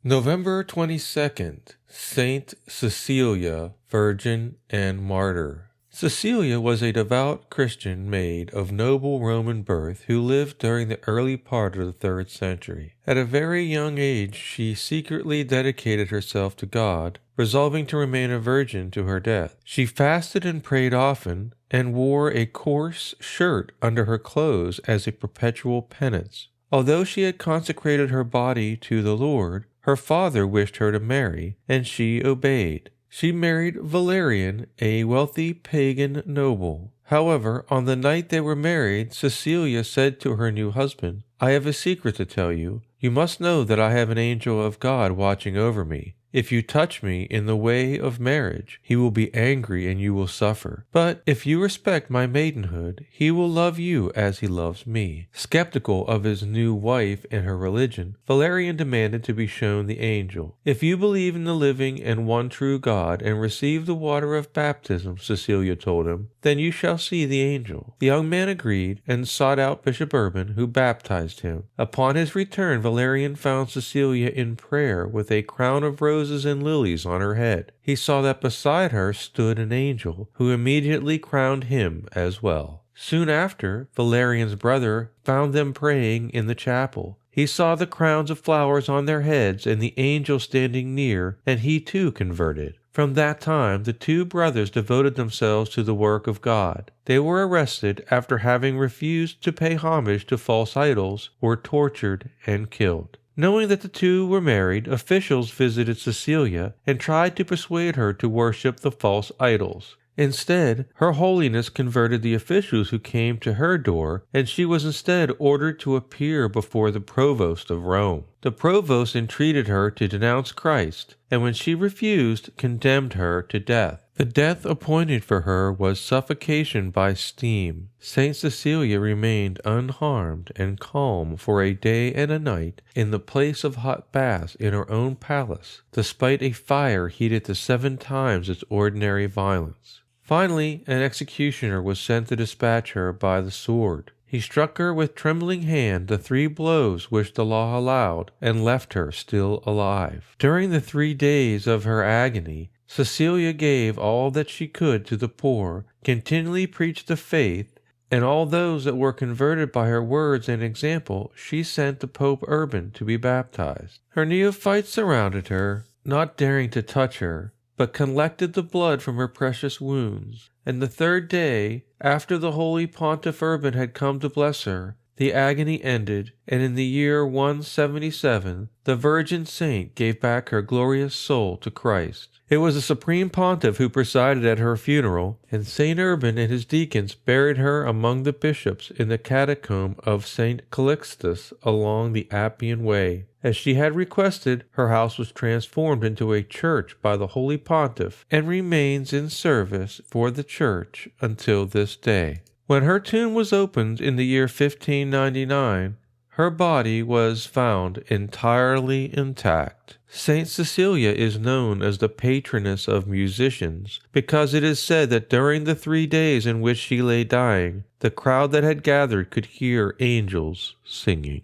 November 22nd, Saint Cecilia, Virgin and Martyr. Cecilia was a devout Christian maid of noble Roman birth who lived during the early part of the 3rd century. At a very young age, she secretly dedicated herself to God, resolving to remain a virgin to her death. She fasted and prayed often, and wore a coarse shirt under her clothes as a perpetual penance. Although she had consecrated her body to the Lord, her father wished her to marry, and she obeyed. She married Valerian, a wealthy pagan noble. However, on the night they were married, Cecilia said to her new husband, "I have a secret to tell you. You must know that I have an angel of God watching over me. If you touch me in the way of marriage, he will be angry and you will suffer. But if you respect my maidenhood, he will love you as he loves me." Skeptical of his new wife and her religion, Valerian demanded to be shown the angel. "If you believe in the living and one true God and receive the water of baptism," Cecilia told him, "then you shall see the angel." The young man agreed and sought out Bishop Urban, who baptized him. Upon his return, Valerian found Cecilia in prayer with a crown of roses and lilies on her head. He saw that beside her stood an angel, who immediately crowned him as well. Soon after, Valerian's brother found them praying in the chapel. He saw the crowns of flowers on their heads and the angel standing near, and he too converted. From that time, the two brothers devoted themselves to the work of God. They were arrested after having refused to pay homage to false idols, were tortured and killed. Knowing that the two were married, officials visited Cecilia and tried to persuade her to worship the false idols. Instead, Her Holiness converted the officials who came to her door, and she was instead ordered to appear before the provost of Rome. The provost entreated her to denounce Christ, and when she refused, condemned her to death. The death appointed for her was suffocation by steam. Saint Cecilia remained unharmed and calm for a day and a night in the place of hot baths in her own palace, despite a fire heated to 7 times its ordinary violence. Finally, an executioner was sent to dispatch her by the sword. He struck her with trembling hand the 3 blows which the law allowed, and left her still alive. During the 3 days of her agony, Cecilia gave all that she could to the poor, continually preached the faith, and all those that were converted by her words and example she sent to Pope Urban to be baptized. Her neophytes surrounded her, not daring to touch her, but collected the blood from her precious wounds. And the 3rd day, after the holy Pontiff Urban had come to bless her, the agony ended, and in the year 177, the Virgin Saint gave back her glorious soul to Christ. It was the Supreme Pontiff who presided at her funeral, and Saint Urban and his deacons buried her among the bishops in the catacomb of Saint Calixtus along the Appian Way. As she had requested, her house was transformed into a church by the Holy Pontiff and remains in service for the church until this day. When her tomb was opened in the year 1599, her body was found entirely intact. Saint Cecilia is known as the patroness of musicians because it is said that during the 3 days in which she lay dying, the crowd that had gathered could hear angels singing.